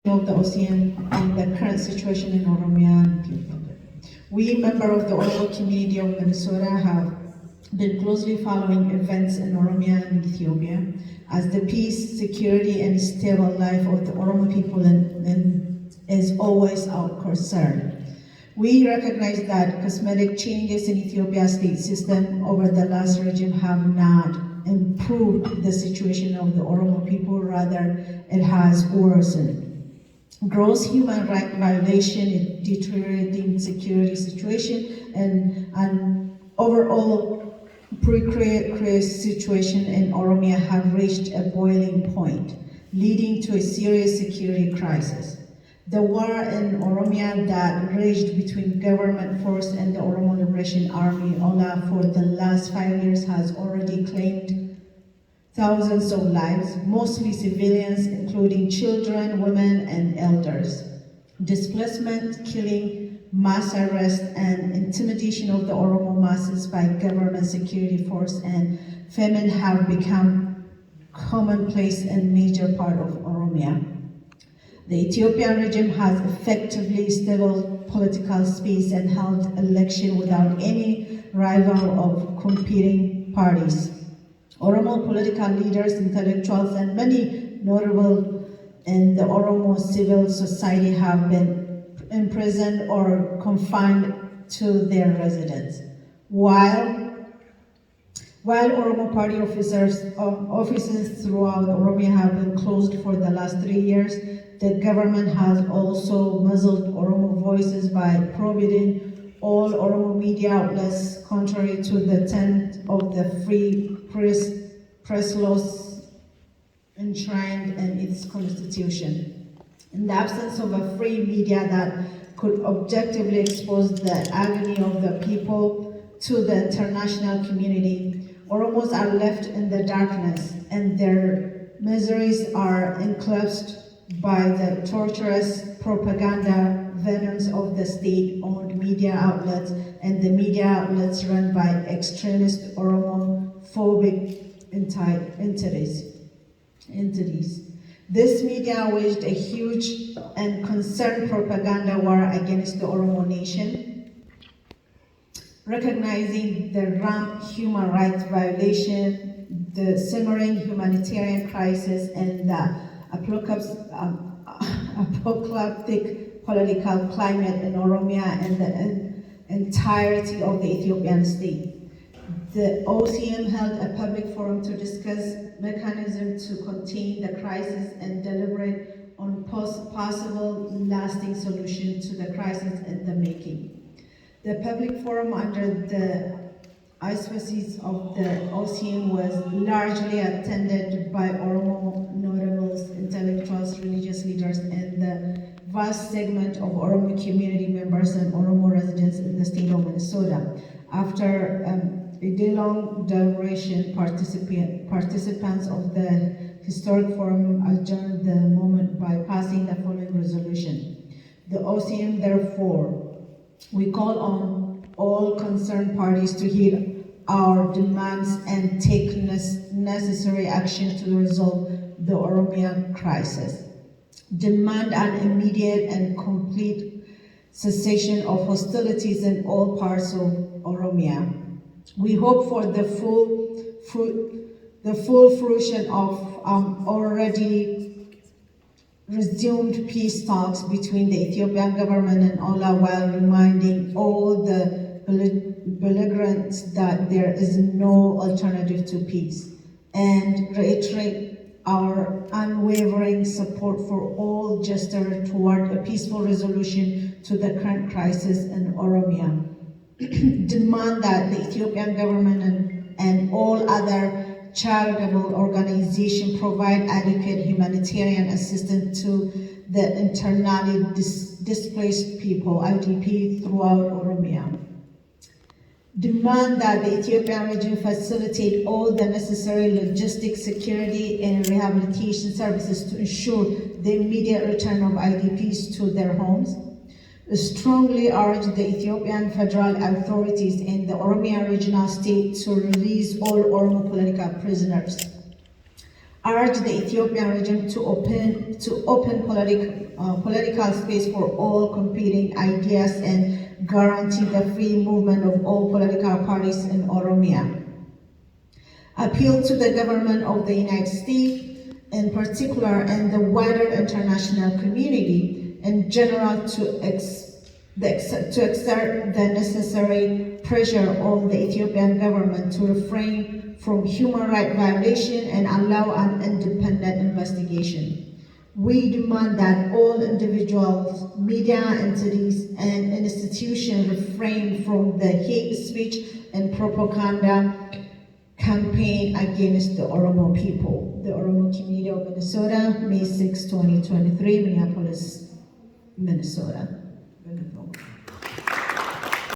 of the OCM and the current situation in Oromiyaa and Ethiopia. We, members of the Oromo community of Minnesota, have been closely following events in Oromiyaa and Ethiopia as the peace, security, and stable life of the Oromo people is always our concern. We recognize that cosmetic changes in Ethiopia's state system over the last regime have not improved the situation of the Oromo people, rather it has worsened. Gross human rights violation, deteriorating security situation, and overall precarious situation in Oromiyaa have reached a boiling point, leading to a serious security crisis. The war in Oromiyaa that raged between government force and the Oromo Liberation Army, OLA, for the last 5 years has already claimed thousands of lives, mostly civilians, including children, women, and elders. Displacement, killing, mass arrest, and intimidation of the Oromo masses by government security force and famine have become commonplace in major part of Oromiyaa. The Ethiopian regime has effectively stable political space and held election without any rival of competing parties. Oromo political leaders, intellectuals, and many notable in the Oromo civil society have been imprisoned or confined to their residence. While Oromo party offices throughout Oromiyaa have been closed for the last 3 years, the government has also muzzled Oromo voices by prohibiting all Oromo media outlets, contrary to the intent of the free press laws enshrined in its constitution. In the absence of a free media that could objectively expose the agony of the people to the international community, Oromos are left in the darkness and their miseries are eclipsed by the torturous propaganda venoms of the state-owned media outlets and the media outlets run by extremist Oromophobic entities. This media waged a huge and concerned propaganda war against the Oromo nation, recognizing the rampant human rights violation, the simmering humanitarian crisis, and the apocalyptic political climate in Oromiyaa and the entirety of the Ethiopian state. The OCM held a public forum to discuss mechanisms to contain the crisis and deliberate on possible lasting solution to the crisis in the making. The public forum under the auspices of the OCM was largely attended by Oromo notables, intellectuals, religious leaders, and the vast segment of Oromo community members and Oromo residents in the state of Minnesota. After a day-long deliberation, participants of the historic forum adjourned the moment by passing the following resolution. The OCM, therefore, we call on all concerned parties to heed our demands and take necessary action to resolve the Oromiyaa crisis. Demand an immediate and complete cessation of hostilities in all parts of Oromiyaa. We hope for the full fruition of already resumed peace talks between the Ethiopian government and OLA, while reminding all the belligerents that there is no alternative to peace, and reiterate our unwavering support for all gestures toward a peaceful resolution to the current crisis in Oromiyaa. Demand that the Ethiopian government and all other charitable organizations provide adequate humanitarian assistance to the internally displaced people, IDP, throughout Oromiyaa. Demand that the Ethiopian regime facilitate all the necessary logistic, security, and rehabilitation services to ensure the immediate return of IDPs to their homes. Strongly urge the Ethiopian federal authorities and the Oromiyaa regional state to release all Oromo political prisoners. urge the Ethiopian regime to open political space for all competing ideas and guarantee the free movement of all political parties in Oromiyaa. Appeal to the government of the United States, in particular, and the wider international community in general to exert the necessary pressure on the Ethiopian government to refrain from human rights violation and allow an independent investigation. We demand that all individuals, media entities, and institutions refrain from the hate speech and propaganda campaign against the Oromo people. The Oromo Community of Minnesota, May 6, 2023, Minneapolis, Minnesota.